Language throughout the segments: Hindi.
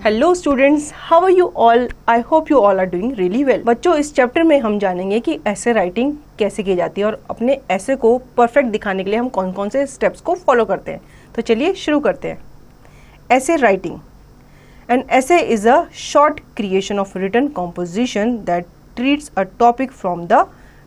Hello students, how are you all? I hope you all are doing really well. बच्चों, इस चैप्टर में हम जानेंगे कि ऐसे राइटिंग कैसे की जाती है और अपने ऐसे को परफेक्ट दिखाने के लिए हम कौन कौन से स्टेप्स को फॉलो करते हैं। तो चलिए शुरू करते हैं। Essay writing. An essay is a short creation of written composition that treats a topic from the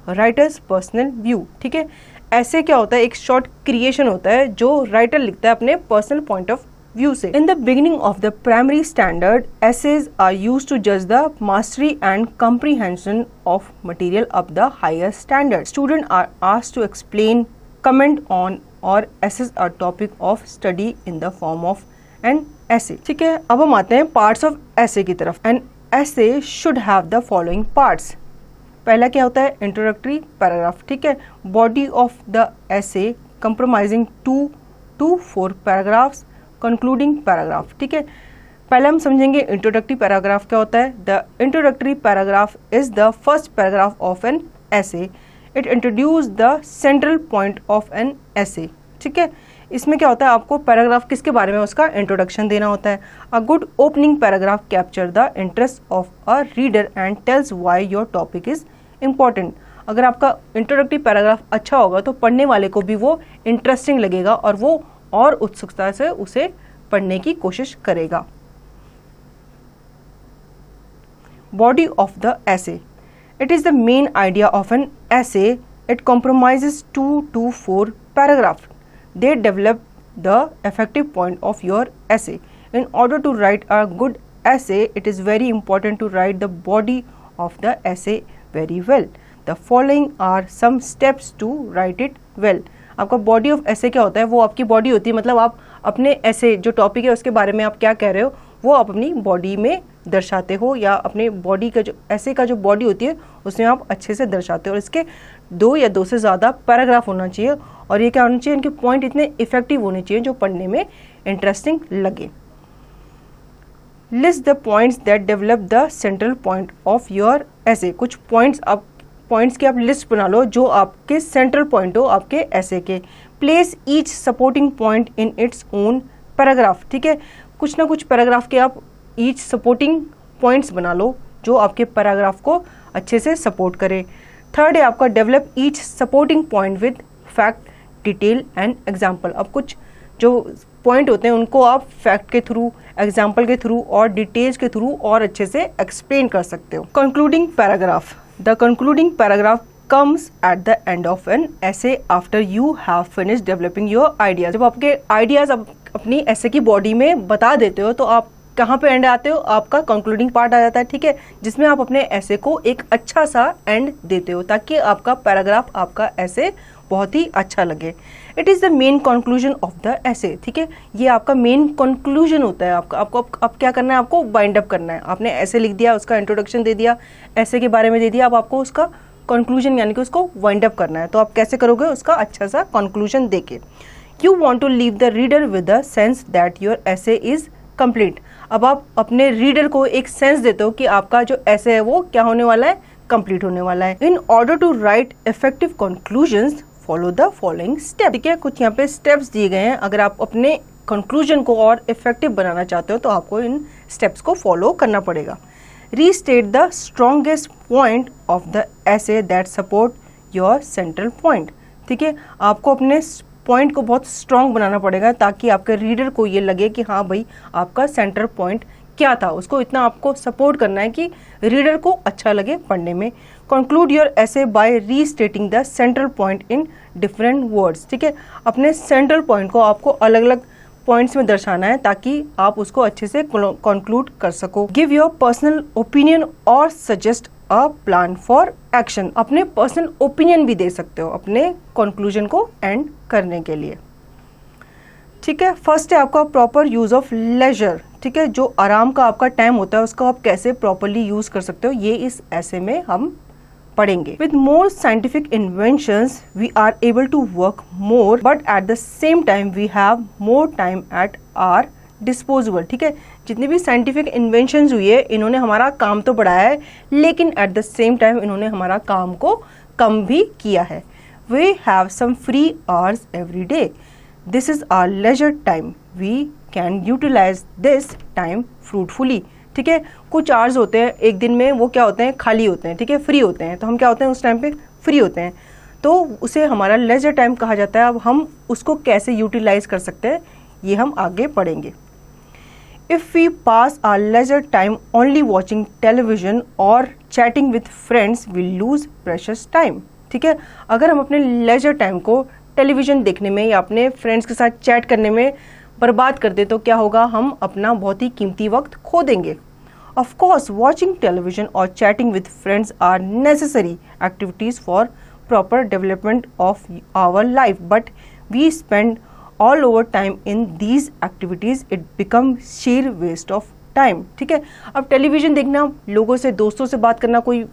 writer's personal view. ठीक है, ऐसे क्या होता है? एक शॉर्ट क्रिएशन होता है जो राइटर लिखता है अपने पर्सनल पॉइंट ऑफ व्यू से। In the beginning of the primary standard, essays are used to judge the mastery and comprehension of material of the higher standard. Students are asked to explain, comment on or assess a topic of study in the form of an essay. ठीक है, अब हम आते हैं parts of essay की तरफ। An essay should have the following parts. पहला क्या होता है? introductory paragraph। ठीक है, body of the essay comprising 2 to 4 paragraphs, concluding paragraph. ठीक है, पहले हम समझेंगे इंट्रोडक्टरी पैराग्राफ क्या होता है। The introductory paragraph is the first paragraph of an essay. It introduce the central point of an essay. ठीक है, इसमें क्या होता है? आपको पैराग्राफ किसके बारे में उसका इंट्रोडक्शन देना होता है। A good opening paragraph capture the interest of a reader and tells why your topic is important. अगर आपका इंट्रोडक्टरी पैराग्राफ अच्छा होगा तो पढ़ने वाले को भी वो इंटरेस्टिंग लगेगा और वो और उत्सुकता से उसे पढ़ने की कोशिश करेगा। Body of the essay. It is the main idea of an essay. It compromises 2 to 4 paragraph. They develop the effective point of your essay. In order to write a good essay, it is very important to write the body of the essay very well. The following are some steps to write it well. आपका बॉडी ऑफ ऐसे क्या होता है? वो आपकी बॉडी होती है, मतलब आप अपने ऐसे जो टॉपिक है उसके बारे में आप क्या कह रहे हो वो आप अपनी बॉडी में दर्शाते हो, या अपने बॉडी का जो ऐसे का जो बॉडी होती है उसमें आप अच्छे से दर्शाते हो। और इसके 2 या 2 से ज़्यादा पैराग्राफ होना चाहिए और ये क्या होना चाहिए? इनके पॉइंट इतने इफेक्टिव होने चाहिए जो पढ़ने में इंटरेस्टिंग लगे। List the points that develop the central point of your ऐसे। कुछ पॉइंट्स की आप लिस्ट बना लो जो आपके सेंट्रल पॉइंट हो आपके ऐसे के। Place each supporting point in its own paragraph. ठीक है, कुछ ना कुछ पैराग्राफ के आप ईच सपोर्टिंग पॉइंट्स बना लो जो आपके पैराग्राफ को अच्छे से सपोर्ट करे। थर्ड है आपका develop each supporting point with fact, detail and example. अब कुछ जो पॉइंट होते हैं उनको आप फैक्ट के थ्रू, एग्जाम्पल के थ्रू और डिटेल्स के थ्रू और अच्छे से एक्सप्लेन कर सकते हो। Concluding paragraph. The concluding paragraph comes at the end of an essay after you have finished developing your ideas. जब आपके आइडियाज अपनी ऐसे की बॉडी में बता देते हो तो आप कहाँ पे एंड आते हो? आपका कंक्लूडिंग पार्ट आ जाता है। ठीक है, जिसमें आप अपने ऐसे को एक अच्छा सा एंड देते हो ताकि आपका पैराग्राफ, आपका ऐसे बहुत ही अच्छा लगे। It is the main conclusion of the ऐसे। ठीक है, ये आपका मेन कंक्लूजन होता है। आपको अब क्या करना है? आपको बाइंड अप करना है। आपने ऐसे लिख दिया, उसका इंट्रोडक्शन दे दिया, ऐसे के बारे में दे दिया, अब आपको उसका कंक्लूजन यानी कि उसको वाइंड अप करना है। तो आप कैसे करोगे? उसका अच्छा सा कंक्लूजन देके। You want to leave the reader with the sense that your essay is complete. अब आप अपने रीडर को एक सेंस देते हो कि आपका जो ऐसे है वो क्या होने वाला है? कंप्लीट होने वाला है। In order to write effective conclusions follow the following step. ठीक है, कुछ यहाँ पे स्टेप्स दिए गए हैं। अगर आप अपने कंक्लूजन को और इफेक्टिव बनाना चाहते हो तो आपको इन स्टेप्स को फॉलो करना पड़ेगा। Restate the strongest point of the essay that support your central point. ठीक है, आपको अपने पॉइंट को बहुत स्ट्रॉन्ग बनाना पड़ेगा ताकि आपके रीडर को ये लगे कि हाँ भाई आपका सेंट्रल पॉइंट क्या था। उसको इतना आपको सपोर्ट करना है कि रीडर को अच्छा लगे पढ़ने में। Conclude your essay by restating the central point in different words. ठीक है, अपने सेंट्रल पॉइंट को आपको अलग अलग पॉइंट्स में दर्शाना है ताकि आप उसको अच्छे से कंक्लूड कर सको। गिव योर पर्सनल ओपिनियन और suggest a plan for action. अपने पर्सनल ओपिनियन भी दे सकते हो अपने कंक्लूजन को एंड करने के लिए। ठीक है, फर्स्ट है आपका प्रॉपर यूज ऑफ लेजर। ठीक है, जो आराम का आपका टाइम होता है उसको आप कैसे प्रॉपरली यूज कर सकते हो ये इस ऐसे में हम पढ़ेंगे। With more scientific inventions we are able to work more but at the same time we have more time at our disposable. ठीक है, जितनी भी साइंटिफिक इन्वेंशंस हुई है इन्होंने हमारा काम तो बढ़ाया है लेकिन एट द सेम टाइम इन्होंने हमारा काम को कम भी किया है। We have some free hours every day. This is our leisure time. We can utilise this time fruitfully. ठीक है, कुछ आवर्स होते हैं एक दिन में, वो क्या होते हैं, खाली होते हैं, ठीक है, फ्री होते हैं, तो हम क्या होते हैं उस टाइम पे फ्री होते हैं, तो उसे हमारा लेजर टाइम कहा जाता है। अब हम उसको कैसे यूटिलाइज कर सकते हैं ये हम आगे पढ़ेंगे। If we pass our leisure time only watching television और chatting with friends will lose precious time. ठीक है, अगर हम अपने लेजर टाइम को टेलीविजन देखने में या अपने फ्रेंड्स के साथ चैट करने में बर्बाद कर दे तो क्या होगा, हम अपना बहुत ही कीमती वक्त खो देंगे। Of course, watching television or chatting with friends are necessary activities for proper development of our life, but we spend all our time in these activities, it becomes sheer waste of time। ठीक है, अब टेलीविज़न देखना, लोगों से, दोस्तों से बात करना कोई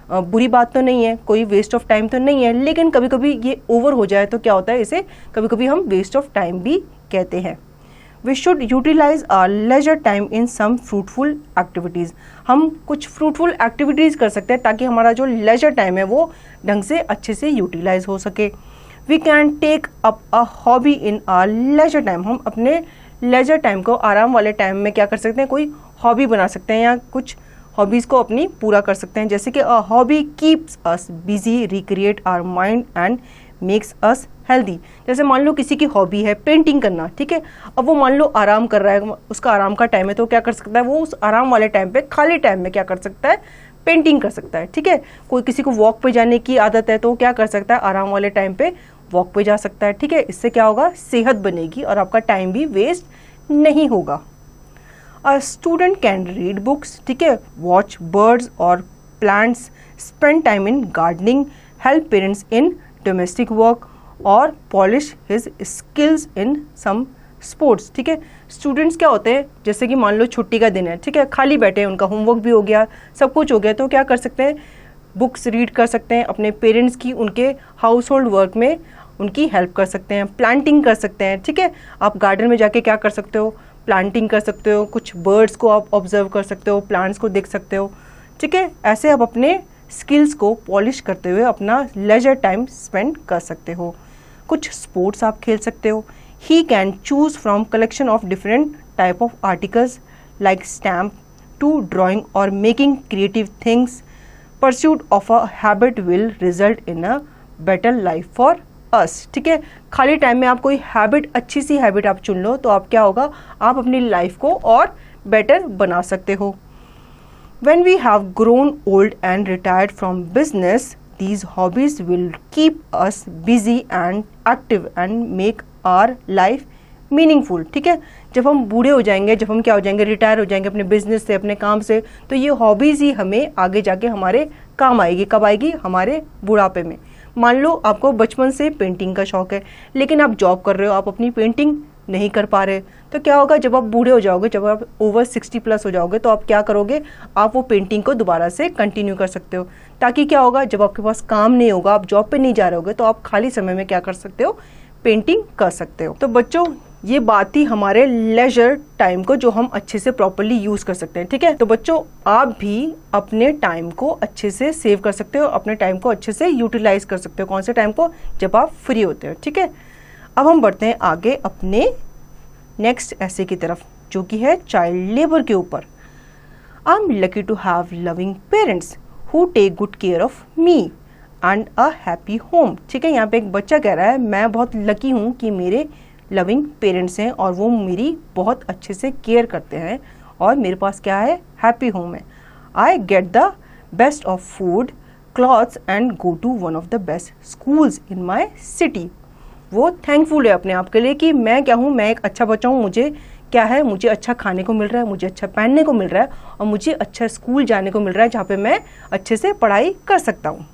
बुरी बात तो नहीं है, कोई वेस्ट ऑफ टाइम तो नहीं है, लेकिन कभी कभी ये ओवर हो जाए तो क्या होता है, इसे कभी कभी हम वेस्ट ऑफ टाइम भी कहते हैं। We should utilize our leisure time in some fruitful activities। हम कुछ fruitful activities कर सकते हैं ताकि हमारा जो leisure time है वो ढंग से अच्छे से utilize हो सके। We can take up a hobby in our leisure time। हम अपने leisure time को, आराम वाले टाइम में क्या कर सकते हैं, कोई हॉबी बना सकते हैं या कुछ हॉबीज़ को अपनी पूरा कर सकते हैं। जैसे कि a hobby keeps us busy, recreate our mind and makes us healthy. जैसे मान लो किसी की हॉबी है पेंटिंग करना, ठीक है, अब वो मान लो आराम कर रहा है, उसका आराम का टाइम है, तो क्या कर सकता है, वो उस आराम वाले टाइम पे, खाली टाइम में क्या कर सकता है, पेंटिंग कर सकता है। ठीक है, कोई किसी को वॉक पे जाने की आदत है तो क्या कर सकता है, आराम वाले टाइम पे वॉक पे जा सकता है। ठीक है, इससे क्या होगा, सेहत बनेगी और आपका टाइम भी वेस्ट नहीं होगा। A student can read books, ठीक है, वॉच बर्ड्स और plants, spend time in gardening, help parents in domestic work और polish his skills in some sports. ठीक है, स्टूडेंट्स क्या होते हैं, जैसे कि मान लो छुट्टी का दिन है, ठीक है, खाली बैठे हैं, उनका होमवर्क भी हो गया, सब कुछ हो गया, तो क्या कर सकते हैं, बुक्स रीड कर सकते हैं, अपने पेरेंट्स की, उनके हाउस होल्ड वर्क में उनकी हेल्प कर सकते हैं, प्लांटिंग कर सकते हैं। ठीक है, आप गार्डन में जाके क्या कर सकते हो, प्लांटिंग कर सकते हो, कुछ बर्ड्स को आप ऑब्जर्व कर सकते हो, प्लांट्स को देख सकते हो। ठीक है, ऐसे आप अपने स्किल्स को पॉलिश करते हुए अपना लेजर टाइम स्पेंड कर सकते हो। कुछ स्पोर्ट्स आप खेल सकते हो। He can choose from collection of different type of articles like stamp to drawing और making creative things. Pursuit of a habit will result in a better life for us. ठीक है, खाली टाइम में आप कोई हैबिट, अच्छी सी हैबिट आप चुन लो तो आप क्या होगा, आप अपनी लाइफ को और बेटर बना सकते हो। When we have grown old and retired from business, these hobbies will keep us busy and active and make our life meaningful। ठीक है, जब हम बूढ़े हो जाएंगे, जब हम क्या हो जाएंगे, रिटायर हो जाएंगे अपने बिजनेस से, अपने काम से, तो ये हॉबीज़ ही हमें आगे जाके हमारे काम आएगी। कब आएगी, हमारे बुढ़ापे में। मान लो आपको बचपन से पेंटिंग का शौक है, लेकिन आप जॉब कर रहे हो, आप अपनी पेंटिंग नहीं कर पा रहे, तो क्या होगा, जब आप बूढ़े हो जाओगे, जब आप ओवर 60+ हो जाओगे, तो आप क्या करोगे, आप वो पेंटिंग को दोबारा से कंटिन्यू कर सकते हो। ताकि क्या होगा, जब आपके पास काम नहीं होगा, आप जॉब पे नहीं जा रहे होगे, तो आप खाली समय में क्या कर सकते हो, पेंटिंग कर सकते हो। तो बच्चों, ये बात थी हमारे लेजर टाइम को जो हम अच्छे से प्रॉपरली यूज कर सकते हैं। ठीक है, तो बच्चों आप भी अपने टाइम को अच्छे से सेव कर सकते हो, अपने टाइम को अच्छे से यूटिलाइज कर सकते हो। कौन से टाइम को, जब आप फ्री होते हो। ठीक है, अब हम बढ़ते हैं आगे अपने नेक्स्ट ऐसे की तरफ, जो कि है चाइल्ड लेबर के ऊपर। I am lucky to have loving parents who take good care of me and a happy home. ठीक है, यहाँ पे एक बच्चा कह रहा है, मैं बहुत लकी हूँ कि मेरे लविंग पेरेंट्स हैं और वो मेरी बहुत अच्छे से केयर करते हैं और मेरे पास क्या है, हैप्पी होम है। I get the best of food, clothes and go to one of the best schools in my city. वो थैंकफुल है अपने आप के लिए कि मैं क्या हूँ, मैं एक अच्छा बच्चा हूँ, मुझे क्या है, मुझे अच्छा खाने को मिल रहा है, मुझे अच्छा पहनने को मिल रहा है और मुझे अच्छा स्कूल जाने को मिल रहा है जहाँ पे मैं अच्छे से पढ़ाई कर सकता हूँ।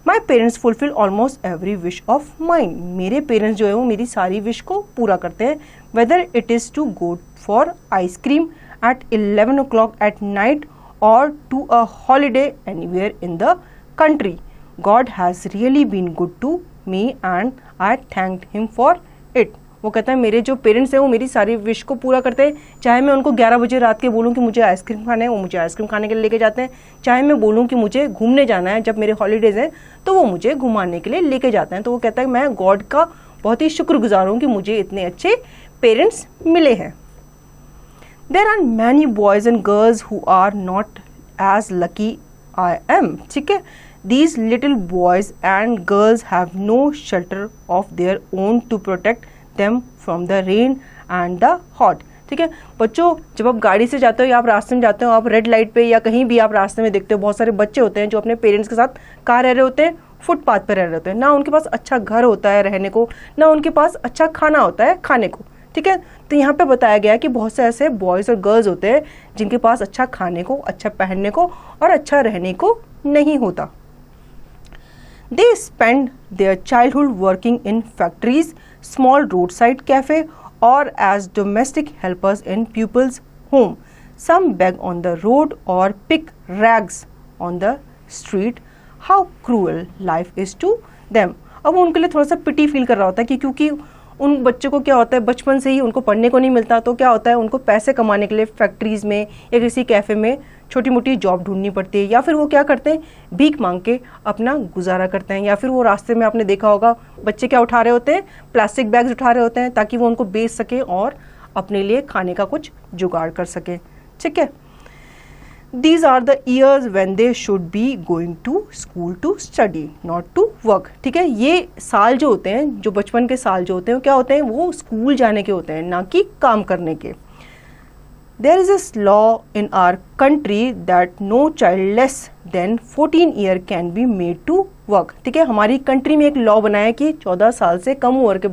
My parents fulfil almost every wish of mind. मेरे पेरेंट्स जो है वो मेरी सारी विश को पूरा करते हैं। Whether it is to go for ice cream at 11 o'clock at night और to a holiday anywhere in the country, God has really been good to me and I thanked him for it. वो कहता है मेरे जो पेरेंट्स हैं वो मेरी सारी विश को पूरा करते हैं। चाहे मैं उनको 11 बजे रात के बोलूँ कि मुझे आइसक्रीम खाना है, वो मुझे आइसक्रीम खाने के लिए लेके जाते हैं। चाहे मैं बोलूँ कि मुझे घूमने जाना है जब मेरे हॉलीडेज़ हैं, तो वो मुझे घुमाने के लिए लेके जाते हैं। तो वो कहता है मैं गॉड का बहुत ही शुक्रगुजार हूँ कि मुझे इतने अच्छे पेरेंट्स मिले हैं। There are many boys and girls who are not as lucky I am, ठीक है। These little boys and girls have no shelter of their own to protect them from the rain and the hot, ठीक है। बच्चों, जब आप गाड़ी से जाते हो या आप रास्ते में जाते हो, आप रेड लाइट पे या कहीं भी आप रास्ते में देखते हो बहुत सारे बच्चे होते हैं जो अपने पेरेंट्स के साथ कहाँ रह रहे होते हैं, फुटपाथ पे रह रहे होते हैं। ना उनके पास अच्छा घर होता है रहने को, ना उनके पास अच्छा खाना होता है खाने को, ठीक है। तो यहाँ पे बताया गया है कि बहुत से ऐसे बॉयज़ और गर्ल्स होते हैं जिनके पास अच्छा खाने को, अच्छा पहनने को और अच्छा रहने को नहीं होता। They spend their childhood working in factories, small roadside cafe, or as domestic helpers in people's home. Some beg on the road or pick rags on the street. How cruel life is to them. अब उनके लिए थोड़ा सा पिटी फील कर रहा होता है कि क्योंकि उन बच्चों को क्या होता है, बचपन से ही उनको पढ़ने को नहीं मिलता, तो क्या होता है उनको पैसे कमाने के लिए फैक्ट्रीज़ में या किसी कैफ़े में छोटी मोटी जॉब ढूंढनी पड़ती है, या फिर वो क्या करते हैं, भीख मांग के अपना गुजारा करते हैं। या फिर वो रास्ते में आपने देखा होगा बच्चे क्या उठा रहे होते हैं, प्लास्टिक बैग्स उठा रहे होते हैं ताकि वो उनको बेच सकें और अपने लिए खाने का कुछ जुगाड़ कर सकें, ठीक है। These are the years when they should be going to school to study, not to work, ठीक है। ये साल जो होते हैं, जो बचपन के साल जो होते हैं, क्या होते हैं, वो स्कूल जाने के होते हैं, ना कि काम करने के। There is a law in our country that no child less than 14 year can be made to work, ठीक है। हमारी कंट्री में एक लॉ बनाया है कि 14 साल से कम उम्र के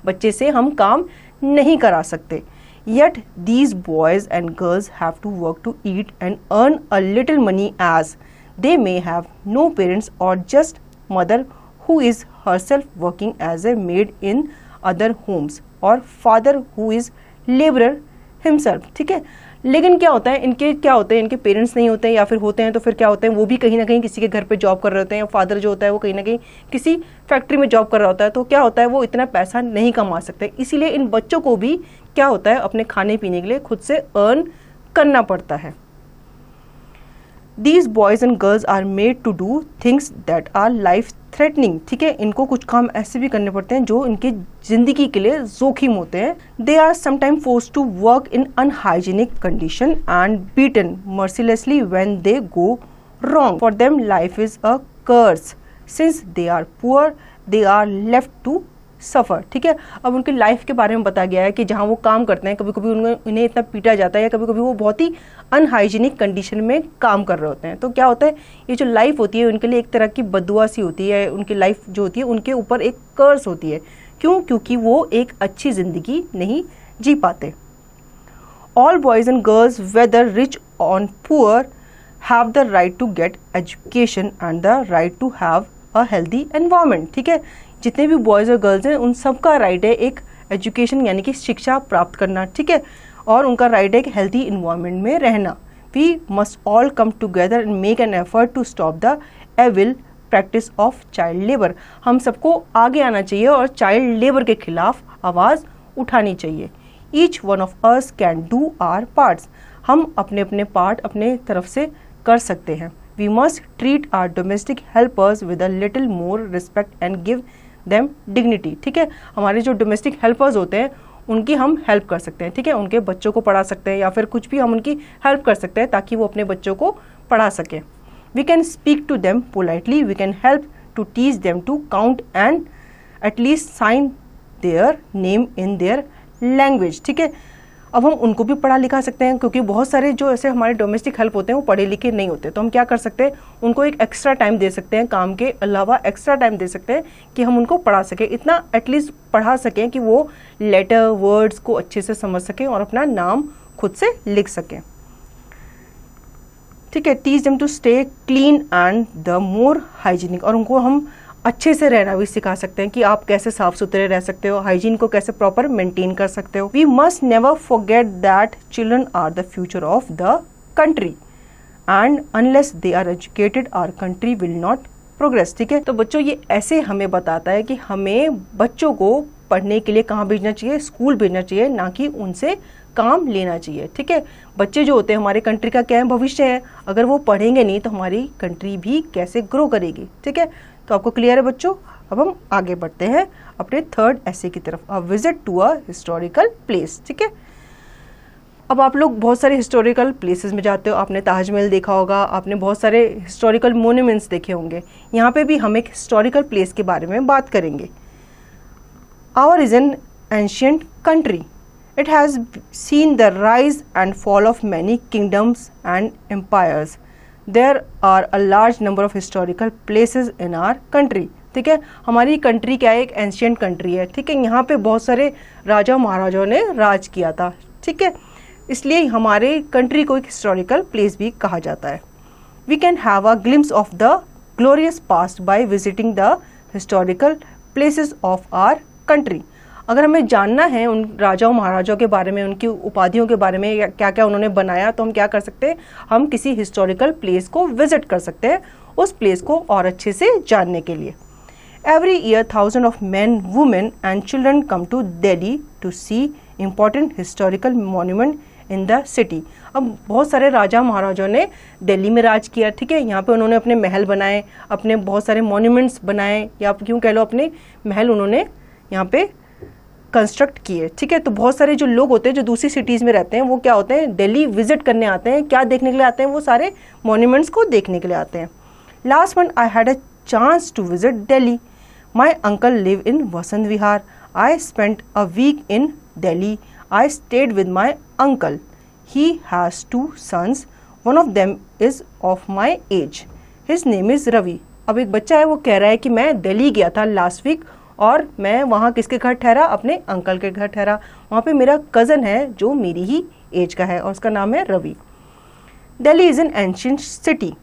बच्चे से हम काम नहीं करा सकते। Yet these boys and girls have to work to eat and earn a little money, as they may have no parents or just mother who is herself working as a maid in other homes, or father who is laborer himself, ठीक है। लेकिन क्या होता है, इनके पेरेंट्स नहीं होते हैं, या फिर होते हैं तो फिर क्या होते हैं, वो भी कहीं ना कहीं किसी के घर पे जॉब कर रहे होते हैं, या फादर जो होता है वो कहीं ना कहीं किसी फैक्ट्री में जॉब कर रहा होता है। तो क्या होता है, वो इतना पैसा नहीं कमा सकते, इसीलिए इन बच्चों को भी क्या होता है, अपने खाने पीने के लिए खुद से अर्न करना पड़ता है। These boys and girls are made to do things that are life threatening, ठीक है। इनको कुछ काम ऐसे भी करने पड़ते हैं जो इनकी जिंदगी के लिए जोखिम होते हैं। They are sometimes forced to work in unhygienic condition and beaten mercilessly when they go wrong. For them, life is a curse. Since they are poor, they are left to सफ़र, ठीक है। अब उनकी लाइफ के बारे में बताया गया है कि जहाँ वो काम करते हैं, कभी कभी उन्हें इतना पीटा जाता है, या कभी कभी वो बहुत ही अनहाइजीनिक कंडीशन में काम कर रहे होते हैं। तो क्या होता है, ये जो लाइफ होती है उनके लिए एक तरह की बददुआ सी होती है। उनकी लाइफ जो होती है उनके ऊपर एक कर्स होती है। क्यों? क्योंकि वो एक अच्छी ज़िंदगी नहीं जी पाते। All boys and girls whether rich और poor have the right to get education and the right to have a healthy environment, ठीक है। जितने भी बॉयज़ और गर्ल्स हैं उन सब का राइट है एक एजुकेशन यानी कि शिक्षा प्राप्त करना, ठीक है। और उनका राइट है एक हेल्थी इन्वायरमेंट में रहना। We must all come together and make an effort to stop the evil practice of child labour. हम सबको आगे आना चाहिए और चाइल्ड लेबर के खिलाफ आवाज़ उठानी चाहिए। Each one of us can do our parts. हम अपने अपने पार्ट अपने तरफ से कर सकते हैं। We must treat our domestic helpers with a little more respect and give them dignity, ठीक है। हमारे जो डोमेस्टिक हेल्पर्स होते हैं उनकी हम हेल्प कर सकते हैं, ठीक है। उनके बच्चों को पढ़ा सकते हैं या फिर कुछ भी हम उनकी हेल्प कर सकते हैं ताकि वो अपने बच्चों को पढ़ा सकें। We can speak to them politely, we can help to teach them to count and at least sign their name in their language, ठीक है। अब हम उनको भी पढ़ा लिखा सकते हैं, क्योंकि बहुत सारे जो ऐसे हमारे डोमेस्टिक हेल्प होते हैं वो पढ़े लिखे नहीं होते। तो हम क्या कर सकते हैं, उनको एक एक्स्ट्रा टाइम दे सकते हैं, काम के अलावा एक्स्ट्रा टाइम दे सकते हैं कि हम उनको पढ़ा सकें, इतना एटलीस्ट पढ़ा सकें कि वो लेटर वर्ड्स को अच्छे से समझ सकें और अपना नाम खुद से लिख सकें, ठीक है। Teach them to stay clean and the more hygienic. और उनको हम अच्छे से रहना भी सिखा सकते हैं कि आप कैसे साफ सुथरे रह सकते हो, हाइजीन को कैसे प्रॉपर मेंटेन कर सकते हो। We must never forget that children are the future of the country and unless they are educated our country will not progress, ठीक है। तो बच्चों ये ऐसे हमें बताता है कि हमें बच्चों को पढ़ने के लिए कहाँ भेजना चाहिए, स्कूल भेजना चाहिए, ना कि उनसे काम लेना चाहिए, ठीक है। बच्चे जो होते हैं हमारे कंट्री का क्या है, भविष्य है। अगर वो पढ़ेंगे नहीं तो हमारी कंट्री भी कैसे ग्रो करेगी, ठीक है। तो आपको क्लियर है बच्चों। अब हम आगे बढ़ते हैं अपने थर्ड ऐसे की तरफ, a visit to a historical place, ठीक है। अब आप लोग बहुत सारे हिस्टोरिकल प्लेसेस में जाते हो, आपने ताजमहल देखा होगा, आपने बहुत सारे हिस्टोरिकल मोन्यूमेंट्स देखे होंगे। यहाँ पे भी हम एक हिस्टोरिकल प्लेस के बारे में बात करेंगे। Our is an ancient country, it has seen the rise and fall of many kingdoms and empires, there are a large number of historical places in our country. ठीक है, हमारी कंट्री क्या है, एक एंशियंट कंट्री है। ठीक है, यहाँ पे बहुत सारे राजा महाराजाओं ने राज किया था। ठीक है, इसलिए हमारे कंट्री को एक हिस्टोरिकल प्लेस भी कहा जाता है। We can have a glimpse of the glorious past by visiting the historical places of our country. अगर हमें जानना है उन राजाओं महाराजाओं के बारे में, उनकी उपाधियों के बारे में, क्या क्या उन्होंने बनाया, तो हम क्या कर सकते हैं, हम किसी हिस्टोरिकल प्लेस को विजिट कर सकते हैं उस प्लेस को और अच्छे से जानने के लिए। Every year, thousands of men, women and children come to Delhi to see important historical monument in the city. अब बहुत सारे राजा महाराजाओं ने दिल्ली में राज किया। ठीक है, यहाँ पे उन्होंने अपने महल बनाए, अपने बहुत सारे मॉन्यूमेंट्स बनाए, या आप क्यों कह लो अपने महल उन्होंने यहाँ पे कंस्ट्रक्ट किए। ठीक है, तो बहुत सारे जो लोग होते हैं जो दूसरी सिटीज़ में रहते हैं वो क्या होते हैं, दिल्ली विजिट करने आते हैं। क्या देखने के लिए आते हैं, वो सारे मॉन्यूमेंट्स को देखने के लिए आते हैं। Last month I had a chance to visit Delhi. My uncle live in Vasant Vihar. I spent a week in Delhi. I stayed with my uncle. He has 2 sons. One of them is of my age. His name is Ravi. अब एक बच्चा है, वो कह रहा है कि मैं दिल्ली गया था लास्ट वीक और मैं वहाँ किसके घर ठहरा, अपने अंकल के घर ठहरा। वहाँ पे मेरा कज़न है जो मेरी ही एज का है और उसका नाम है Ravi. Delhi is an ancient city.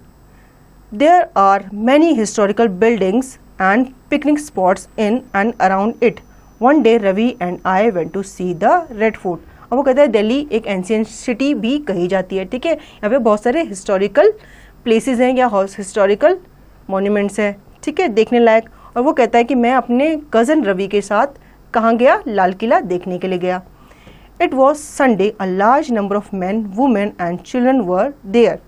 There are many historical buildings and picnic spots in and around it. One day Ravi and I went to see the Red Fort. अब वो कहता है दिल्ली एक एंशियंट सिटी भी कही जाती है। ठीक है, यहाँ पे बहुत सारे हिस्टोरिकल प्लेसेस हैं या हिस्टोरिकल मॉन्यूमेंट्स हैं। ठीक है, देखने लायक। और वो कहता है कि मैं अपने कज़न रवि के साथ कहाँ गया, लाल किला देखने के लिए गया। It was Sunday. A large number of men, women and children were there.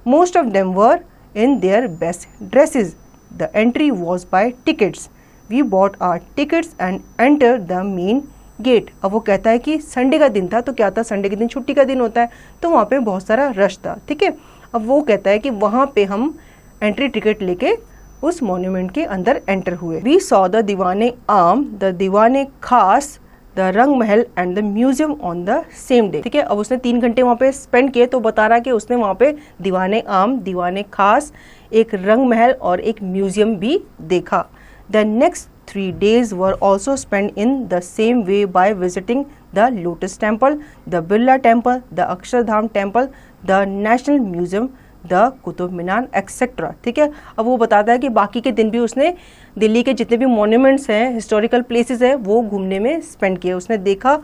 Most of them were in their best dresses. The entry was by tickets. We bought our tickets and entered the main gate. अब वो कहता है कि संडे का दिन था, तो क्या था, संडे के दिन छुट्टी का दिन होता है, तो वहाँ पे बहुत सारा रश था। ठीक है, अब वो कहता है कि वहाँ पे हम एंट्री टिकट लेके उस मॉन्यूमेंट के अंदर एंटर हुए। We saw the दीवाने आम, the दीवाने खास, द रंग महल and the museum on the same day. ठीक है, अब उसने 3 घंटे वहाँ पे स्पेंड किए, तो बता रहा कि उसने वहाँ पे दीवाने आम, दीवाने खास, एक रंग महल और एक म्यूजियम भी देखा। The next 3 days were also spend in the same way by visiting the lotus temple, the Birla temple, the Akshardham temple, the national museum, the Qutub Minar etcetera. ठीक है, अब वो बताता है कि बाकी के दिन भी उसने दिल्ली के जितने भी मॉन्यूमेंट्स हैं, हिस्टोरिकल प्लेसेस हैं, वो घूमने में स्पेंड किए। उसने देखा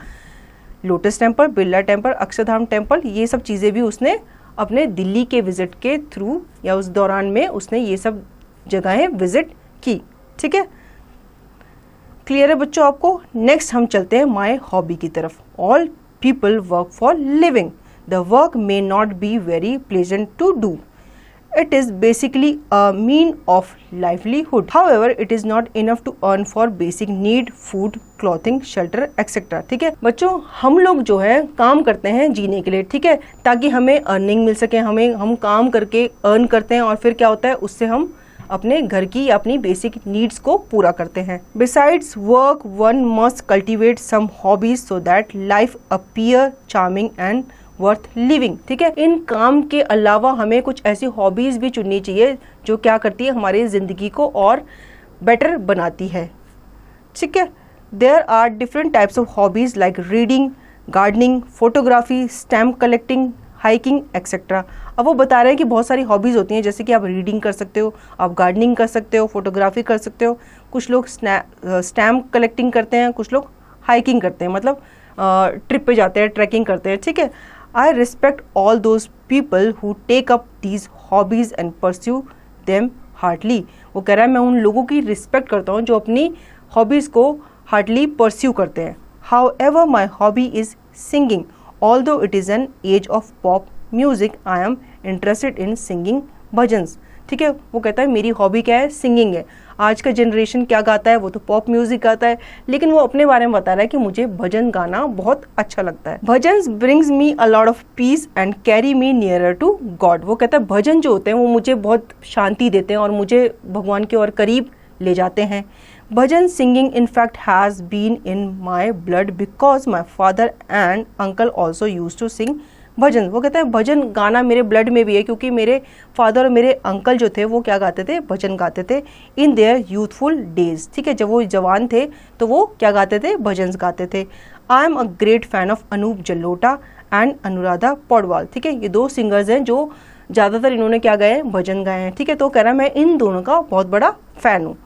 lotus temple, Birla temple, Akshardham temple, ये सब चीज़ें भी उसने अपने दिल्ली के विजिट के थ्रू या उस दौरान में उसने ये सब जगहें विजिट की। ठीक है, क्लियर है बच्चों आपको। नेक्स्ट हम चलते हैं माय हॉबी की तरफ। All people work for living. The work may not be very pleasant to do. It is basically a mean of livelihood. However, it is not enough to earn for basic need, food, clothing, shelter, etc. ठीक है बच्चों, हम लोग जो है काम करते हैं जीने के लिए। ठीक है, ताकि हमें अर्निंग मिल सके, हम काम करके अर्न करते हैं और फिर क्या होता है, उससे हम अपने घर की या अपनी बेसिक नीड्स को पूरा करते हैं। Besides work, one must cultivate some hobbies so that life appear charming and worth living. ठीक है, इन काम के अलावा हमें कुछ ऐसी हॉबीज भी चुननी चाहिए जो क्या करती है, हमारी जिंदगी को और बेटर बनाती है। ठीक है, there are different types of hobbies like reading, gardening, photography, stamp collecting, hiking etcetera. अब वो बता रहे हैं कि बहुत सारी हॉबीज होती हैं, जैसे कि आप रीडिंग कर सकते हो, आप गार्डनिंग कर सकते हो, फोटोग्राफी कर सकते हो, कुछ लोग स्टैम्प कलेक्टिंग करते हैं, कुछ लोग हाइकिंग करते हैं, मतलब ट्रिप पे जाते हैं, ट्रैकिंग करते हैं। ठीक है, I respect all those people who take up these hobbies and pursue them heartily. वो कह रहा है मैं उन लोगों की रिस्पेक्ट करता हूँ जो अपनी हॉबीज़ को हार्टली परस्यू करते हैं। However, my hobby is singing. Although it is an age of pop music, I am interested in singing bhajans. ठीक है, वो कहता है मेरी हॉबी क्या है, सिंगिंग है। आज का जनरेशन क्या गाता है, वो तो पॉप म्यूजिक गाता है, लेकिन वो अपने बारे में बता रहा है कि मुझे भजन गाना बहुत अच्छा लगता है। Bhajan brings me a lot of peace and carry me nearer to God. वो कहता है भजन जो होते हैं वो मुझे बहुत शांति देते हैं और मुझे भगवान के और करीब ले जाते हैं। भजन singing in fact has been in my blood because my father and uncle also used to sing भजन। वो कहते हैं भजन गाना मेरे ब्लड में भी है क्योंकि मेरे फादर और मेरे अंकल जो थे वो क्या गाते थे, भजन गाते थे इन देयर यूथफुल डेज। ठीक है, जब वो जवान थे तो वो क्या गाते थे, भजन गाते थे। I am a great fan of Anup Jalota and Anuradha Paudwal. ठीक है, ये दो सिंगर्स हैं जो ज़्यादातर इन्होंने क्या गाए हैं, भजन गाए हैं। ठीक है, तो कह रहा है मैं इन दोनों का बहुत बड़ा फ़ैन हूँ।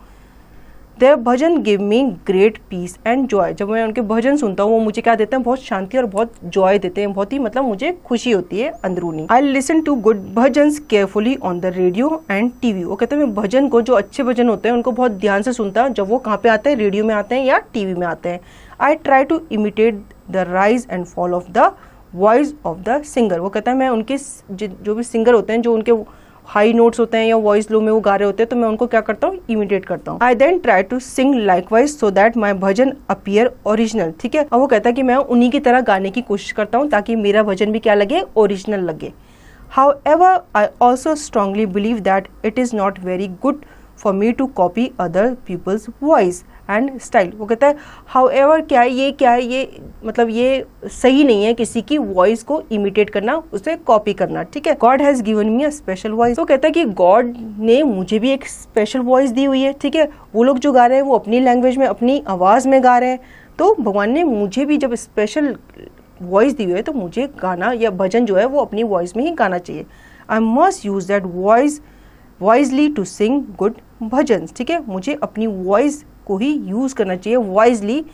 There bhajan give me great peace and joy. जब मैं उनके भजन सुनता हूँ वो मुझे क्या देते हैं, बहुत शांति और बहुत जॉय देते हैं, बहुत ही मतलब मुझे खुशी होती है अंदरूनी। I listen to good bhajans carefully on the radio and TV. वो कहते हैं मैं भजन को, जो अच्छे भजन होते हैं उनको बहुत ध्यान से सुनता हूँ जब वो कहाँ पे आते हैं, रेडियो में आते हैं या टीवी में आते हैं। I try to imitate the rise and fall of the voice of the singer. वो कहता है मैं उनके जो भी सिंगर होते हैं, जो उनके हाई नोट्स होते हैं या वॉइस लो में वो गा रहे होते हैं, तो मैं उनको क्या करता हूँ, इमिटेट करता हूँ। I then try to sing likewise so that my bhajan appear original. ठीक है, और वो कहता है कि मैं उन्हीं की तरह गाने की कोशिश करता हूँ ताकि मेरा भजन भी क्या लगे, ओरिजिनल लगे। However I also strongly believe that it is not very good for me to copy other people's voice and style. वो कहता है हाउएवर क्या है ये मतलब ये सही नहीं है किसी की वॉइस को इमिटेट करना, उसे कॉपी करना। ठीक है, God has given me a special voice. तो कहता है कि गॉड ने मुझे भी एक स्पेशल वॉइस दी हुई है। ठीक है, वो लोग जो गा रहे हैं वो अपनी लैंग्वेज में, अपनी आवाज़ में गा रहे हैं, तो भगवान ने मुझे भी जब स्पेशल वॉइस दी हुई है तो मुझे गाना या भजन जो है वो अपनी वॉइस में ही गाना चाहिए। I must use that voice wisely to sing good bhajan. ठीक है, मुझे अपनी वॉइस को ही यूज़ करना चाहिए वाइजली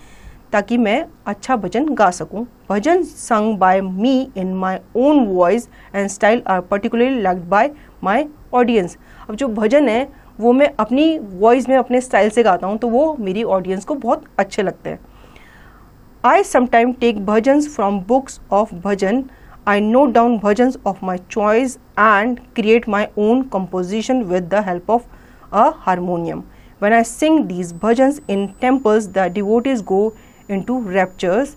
ताकि मैं अच्छा भजन गा सकूं। Bhajan sung by me in my own voice and style are particularly liked by my audience. अब जो भजन है वो मैं अपनी वॉइस में, अपने स्टाइल से गाता हूं तो वो मेरी ऑडियंस को बहुत अच्छे लगते हैं। I sometime take bhajans from books of bhajan. I note down bhajans of my choice and create my own composition with the help of a harmonium. When I sing these bhajans in temples, the devotees go into raptures.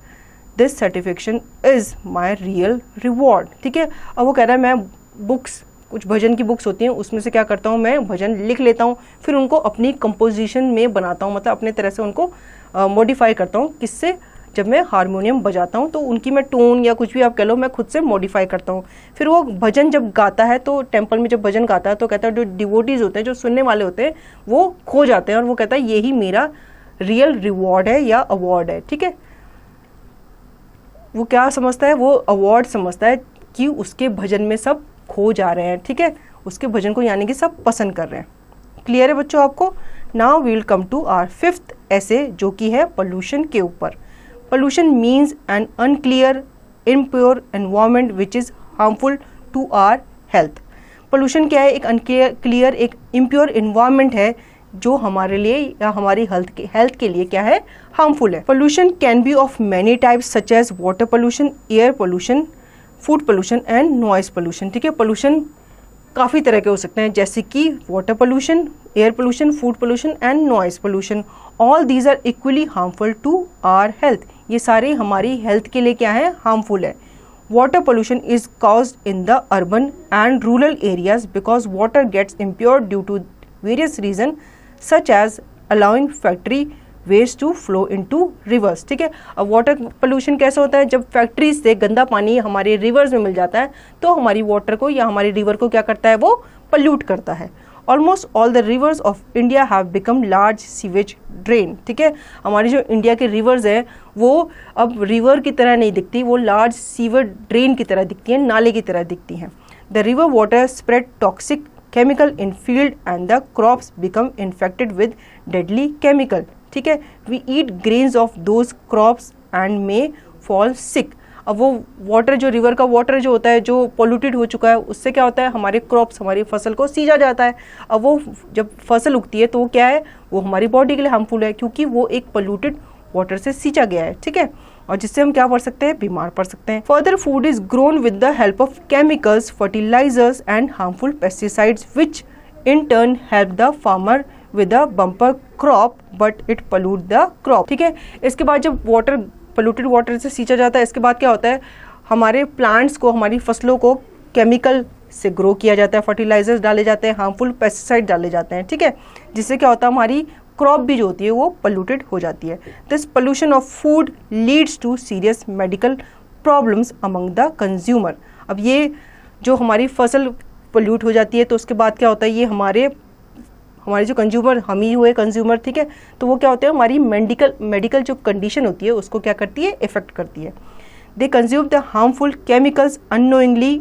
This satisfaction is my real reward. ठीक है, अब वो कह रहा है मैं बुक्स, कुछ भजन की बुक्स होती हैं उसमें से क्या करता हूँ, मैं भजन लिख लेता हूँ, फिर उनको अपनी कंपोजिशन में बनाता हूँ, मतलब अपने तरह से उनको मॉडिफाई करता हूँ। किससे, जब मैं हारमोनियम बजाता हूँ तो उनकी मैं टोन या कुछ भी आप कह लो मैं खुद से मॉडिफाई करता हूँ। फिर वो भजन जब गाता है तो टेम्पल में जब भजन गाता है तो कहता है जो डिवोटीज होते हैं, जो सुनने वाले होते हैं, वो खो जाते हैं और वो कहता है यही मेरा रियल रिवॉर्ड है या अवार्ड है। ठीक है, वो क्या समझता है, वो अवार्ड समझता है कि उसके भजन में सब खो जा रहे हैं। ठीक है, उसके भजन को यानी कि सब पसंद कर रहे हैं। क्लियर है बच्चों आपको? Now we will come to our 5th ऐसे जो कि है पोल्यूशन के ऊपर। Pollution means an unclear, impure environment which is harmful to our health. Pollution क्या है? एक unclear, एक impure environment है जो हमारे लिए या हमारी हेल्थ के लिए क्या है, हार्मफुल है। Pollution can be of many types such as water pollution, air pollution, food pollution and noise pollution. ठीक है, pollution काफ़ी तरह के हो सकते हैं जैसे कि water pollution, air pollution, food pollution and noise pollution. All these are equally harmful to our health. ये सारे हमारी हेल्थ के लिए क्या है, हार्मफुल है। Water pollution is caused in the urban and rural areas because water gets impure due to various reason such as allowing factory waste to flow into rivers. ठीक है, अब वाटर पोल्यूशन कैसे होता है, जब फैक्ट्रीज से गंदा पानी हमारे रिवर्स में मिल जाता है तो हमारी वाटर को या हमारी रिवर को क्या करता है, वो पल्यूट करता है। Almost all the reverse of India have become large sewage drain. ठीक है, हमारी जो इंडिया के रिवर्स हैं वो अब रिवर की तरह नहीं दिखती, वो लार्ज सीवर ड्रेन की तरह दिखती हैं, नाले की तरह दिखती हैं। The river water spread toxic chemical in field and the crops become infected with deadly chemical. ठीक है, we eat grains of those crops and may fall sick. अब वो वाटर, जो रिवर का वाटर जो होता है जो पोल्यूटेड हो चुका है, उससे क्या होता है, हमारे क्रॉप्स, हमारी फसल को सींचा जाता है। अब वो जब फसल उगती है तो वो क्या है, वो हमारी बॉडी के लिए हार्मफुल है क्योंकि वो एक पोल्यूटेड वाटर से सींचा गया है। ठीक है, और जिससे हम क्या पड़ सकते हैं, बीमार पड़ सकते हैं। Further food is grown with the help of chemicals, fertilisers and harmful pesticides which in turn help the farmer with a bumper crop but it pollute the crop. ठीक है, इसके बाद जब वाटर पोल्यूटेड वाटर से सींचा जाता है, इसके बाद क्या होता है, हमारे प्लांट्स को, हमारी फसलों को केमिकल से ग्रो किया जाता है, फर्टिलाइजर्स डाले जाते हैं, हार्मफुल पेस्टिसाइड डाले जाते हैं। ठीक है, जिससे क्या होता है, हमारी क्रॉप भी जो होती है वो पोल्यूटेड हो जाती है। This pollution of food leads to serious medical problems among the consumer. अब ये जो हमारी फसल पोल्यूट हो जाती है तो उसके बाद क्या होता है, ये हमारे जो कंज्यूमर, हम ही हुए कंज्यूमर, ठीक है, तो वो क्या होता है, हमारी मेडिकल जो कंडीशन होती है उसको क्या करती है, इफेक्ट करती है। They consume the harmful chemicals unknowingly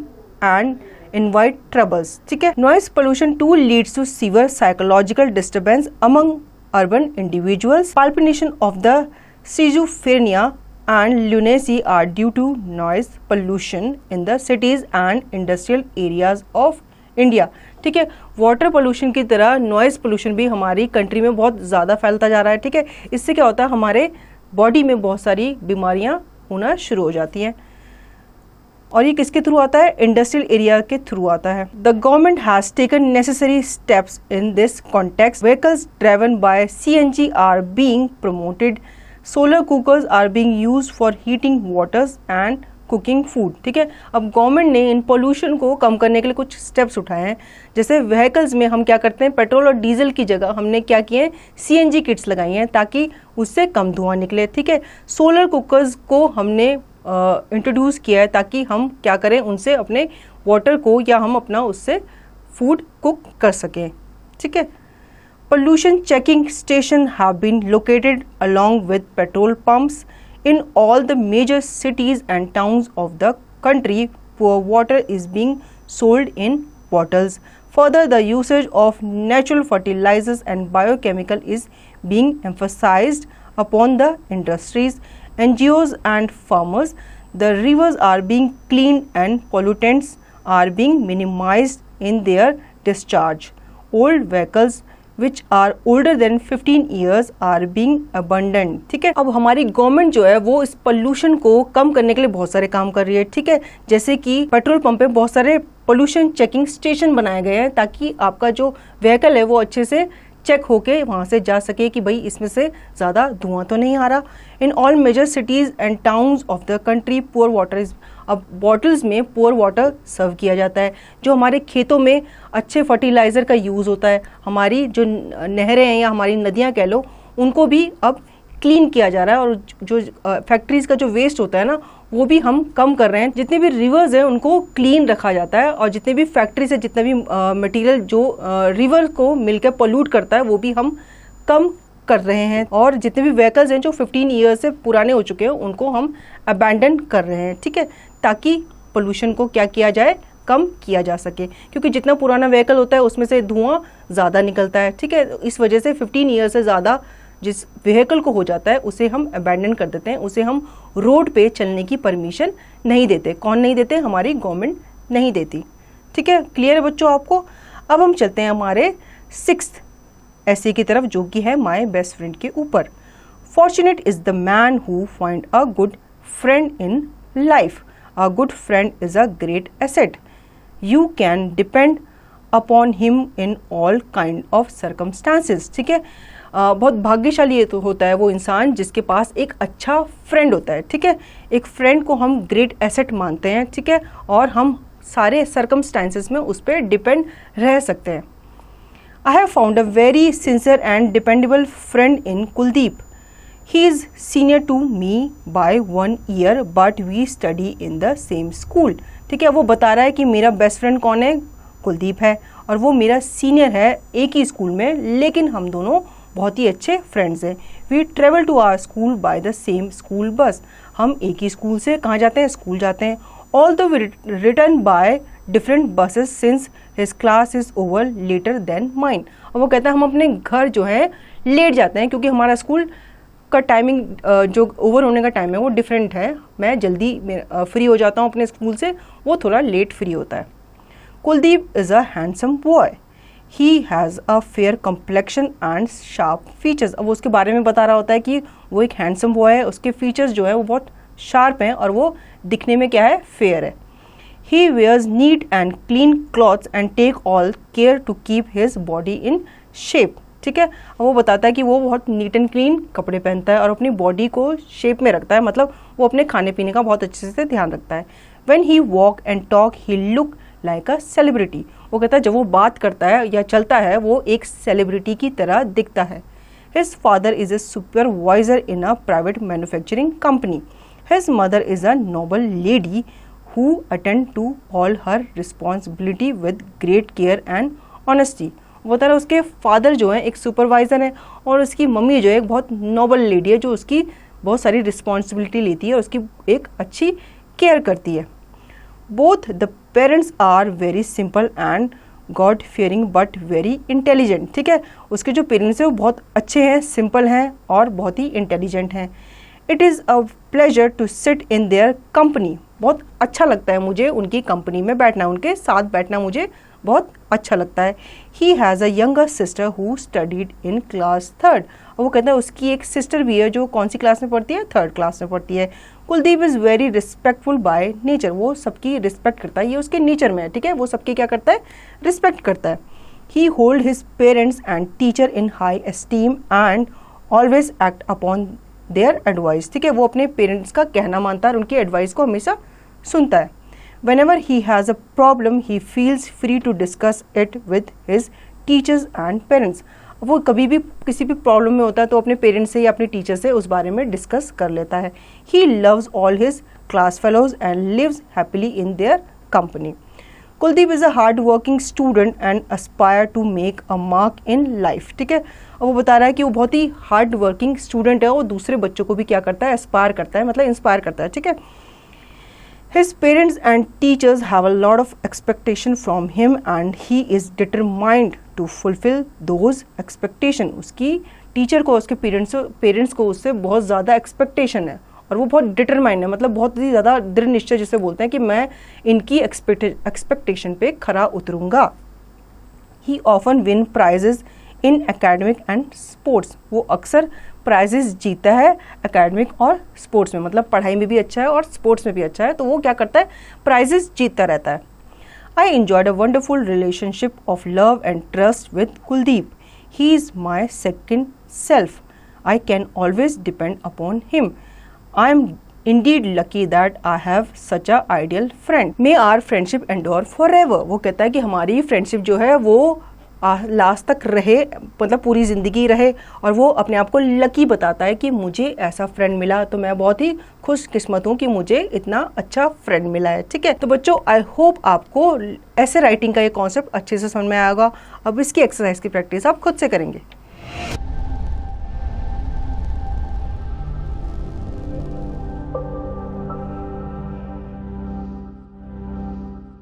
and invite troubles। ठीक है, noise pollution too leads to severe psychological disturbance among urban individuals। Palpitation of the schizophrenia and lunacy are due to noise pollution in the cities and industrial areas of India। ठीक है, वाटर पोल्यूशन की तरह नॉइज पोल्यूशन भी हमारी कंट्री में बहुत ज़्यादा फैलता जा रहा है। ठीक है, इससे क्या होता है, हमारे बॉडी में बहुत सारी बीमारियां होना शुरू हो जाती हैं। और ये किसके थ्रू आता है, इंडस्ट्रियल एरिया के थ्रू आता है। The government has taken necessary steps in this context. Vehicles driven by CNG are being promoted. Solar cookers are being used for heating waters and cooking food. ठीक है, अब गवर्नमेंट ने इन पोल्यूशन को कम करने के लिए कुछ स्टेप्स उठाए हैं। जैसे व्हीकल्स में हम क्या करते हैं, पेट्रोल और डीजल की जगह हमने क्या किए हैं, CNG किट्स लगाई हैं ताकि उससे कम धुआं निकले। ठीक है, सोलर कुकर्स को हमने इंट्रोड्यूस किया है ताकि हम क्या करें, उनसे अपने वाटर को या हम अपना उससे फूड कुक कर सकें। ठीक है, pollution checking station have been located along with petrol pumps in all the major cities and towns of the country. Poor water is being sold in bottles. Further the usage of natural fertilisers and biochemical is being emphasised upon the industries, NGOs and farmers. The rivers are being cleaned and pollutants are being minimized in their discharge. Old vehicles which are older than 15 years are being abandoned। ठीक है, अब हमारी गवर्नमेंट जो है वो इस पोल्यूशन को कम करने के लिए बहुत सारे काम कर रही है। ठीक है, जैसे कि पेट्रोल पंप पे बहुत सारे पोल्यूशन चेकिंग स्टेशन बनाए गए हैं ताकि आपका जो व्हीकल है वो अच्छे से चेक होके वहाँ से जा सके कि भाई इसमें से ज़्यादा धुआं तो नहीं आ रहा। In all major cities and towns of the country poor water is, अब बॉटल्स में पुअर वाटर सर्व किया जाता है। जो हमारे खेतों में अच्छे फर्टिलाइज़र का यूज़ होता है, हमारी जो नहरें हैं या हमारी नदियाँ कह लो, उनको भी अब क्लीन किया जा रहा है। और जो फैक्ट्रीज़ का जो वेस्ट होता है ना, वो भी हम कम कर रहे हैं। जितने भी रिवर्स हैं उनको क्लीन रखा जाता है और जितने भी फैक्ट्री से जितना भी मटेरियल जो रिवर को मिलकर पोल्यूट करता है वो भी हम कम कर रहे हैं। और जितने भी व्हीकल्स हैं जो 15 ईयर्स से पुराने हो चुके हैं उनको हम अबैंडन कर रहे हैं। ठीक है, ताकि पोल्यूशन को क्या किया जाए, कम किया जा सके, क्योंकि जितना पुराना व्हीकल होता है उसमें से धुआं ज़्यादा निकलता है। ठीक है, इस वजह से 15 ईयर्स से ज़्यादा जिस व्हीकल को हो जाता है उसे हम अबैंडन कर देते हैं, उसे हम रोड पे चलने की परमिशन नहीं देते। कौन नहीं देते, हमारी गवर्नमेंट नहीं देती। ठीक है, क्लियर है बच्चों आपको। अब हम चलते हैं हमारे 6th ऐसे की तरफ, जो कि है माय बेस्ट फ्रेंड के ऊपर। Fortunate is the man who find a good friend in life. A good friend is a great asset. You can depend upon him in all kind of circumstances. ठीक है, बहुत भाग्यशाली ये तो होता है वो इंसान जिसके पास एक अच्छा फ्रेंड होता है। ठीक है, एक फ्रेंड को हम ग्रेट एसेट मानते हैं। ठीक है, और हम सारे सर्कमस्टांसेस में उस पर डिपेंड रह सकते हैं। I have found a very sincere and dependable friend in Kuldeep. He is senior to me by 1 year but we study in the same school. ठीक है, वो बता रहा है कि मेरा बेस्ट फ्रेंड कौन है, कुलदीप है, और वो मेरा सीनियर है एक ही स्कूल में, लेकिन हम दोनों बहुत ही अच्छे फ्रेंड्स हैं। We travel to our school by the same school bus. हम एक ही स्कूल से कहाँ जाते हैं, स्कूल जाते हैं। All the return by different buses since his class is over later than mine. और वो कहता है हम अपने घर जो है लेट जाते हैं क्योंकि हमारा स्कूल का टाइमिंग जो ओवर होने का टाइम है वो डिफरेंट है। मैं जल्दी फ्री हो जाता हूँ अपने स्कूल से, वो थोड़ा लेट फ्री होता है। Kuldeep is a handsome boy. He has a fair complexion and sharp features. अब वो उसके बारे में बता रहा होता है कि वो एक हैंडसम बॉय है, उसके फीचर्स जो है वो बहुत शार्प हैं और वो दिखने में क्या है, फेयर है। He wears neat and clean clothes and take all care to keep his body in shape. ठीक है। वो बताता है कि वो बहुत नीट एंड क्लीन कपड़े पहनता है और अपनी बॉडी को शेप में रखता है, मतलब वो अपने खाने पीने का बहुत अच्छे से ध्यान रखता है। When he walk and talk he look like a celebrity. वो कहता है जब वो बात करता है या चलता है वो एक सेलिब्रिटी की तरह दिखता है। His father is a supervisor in a private manufacturing company. His mother is a noble lady who attend to all her responsibility with great care and honesty. वो तरह उसके फादर जो हैं एक सुपरवाइज़र हैं और उसकी मम्मी जो है एक बहुत नोबल लेडी है जो उसकी बहुत सारी रिस्पॉन्सिबिलिटी लेती है और उसकी एक अच्छी केयर करती है। Both the parents are very simple and God fearing but very intelligent. ठीक है, उसके जो पेरेंट्स हैं वो बहुत अच्छे हैं, सिंपल हैं और बहुत ही इंटेलिजेंट हैं। It is a pleasure to sit in their company. बहुत अच्छा लगता है मुझे उनकी कंपनी में बैठना, उनके साथ बैठना मुझे बहुत अच्छा लगता है। He has a younger sister who studied in class 3rd। और वो कहता है उसकी एक सिस्टर भी है जो कौन सी क्लास में पढ़ती है, 3rd क्लास में पढ़ती है। Kuldeep is very respectful by nature. वो सबकी रिस्पेक्ट करता है, ये उसके नेचर में है। ठीक है, वो सबकी क्या करता है, रिस्पेक्ट करता है। He hold his parents and teacher in high esteem and always act upon their advice. ठीक है, वो अपने पेरेंट्स का कहना मानता है और उनकी एडवाइस को हमेशा सुनता है। Whenever he has a problem, he feels free to discuss it with his teachers and parents. वो कभी भी किसी भी प्रॉब्लम में होता है तो अपने पेरेंट्स से या अपने टीचर से उस बारे में डिस्कस कर लेता है। He loves all his class fellows and lives happily in their company. Kuldeep is a hard working student and aspire to make a mark in life. ठीक है, और वो बता रहा है कि वो बहुत ही हार्ड वर्किंग स्टूडेंट है और दूसरे बच्चों को भी क्या करता है, एस्पायर करता है, मतलब इंस्पायर करता है। ठीक है, his parents and teachers have a lot of expectation from him and he is determined to fulfill those expectation. उसकी टीचर को, उसके पेरेंट्स को उससे बहुत ज़्यादा एक्सपेक्टेशन है और वो बहुत डिटरमाइंड है, मतलब बहुत ही ज़्यादा दृढ़ निश्चय जिसे बोलते हैं कि मैं इनकी एक्सपेक्टेशन पे खरा उतरूँगा। He often win prizes in academic and sports. वो अक्सर प्राइजेस जीता है एकेडमिक और स्पोर्ट्स में, मतलब पढ़ाई में भी अच्छा है और स्पोर्ट्स में भी अच्छा है, तो वो क्या करता है, प्राइजेस जीतता रहता है। I enjoyed a wonderful relationship of love and trust with Kuldeep. He is my second self. I can always depend upon him. I am indeed lucky that I have such a ideal friend. May our friendship endure forever. वो कहता है कि हमारी फ्रेंडशिप जो है वो लास्ट तक रहे, मतलब पूरी ज़िंदगी रहे। और वो अपने आप को लकी बताता है कि मुझे ऐसा फ्रेंड मिला, तो मैं बहुत ही खुशकिस्मत हूँ कि मुझे इतना अच्छा फ्रेंड मिला है। ठीक है, तो बच्चों आई होप आपको ऐसे राइटिंग का ये कॉन्सेप्ट अच्छे से समझ में आएगा। अब इसकी एक्सरसाइज की प्रैक्टिस आप खुद से करेंगे।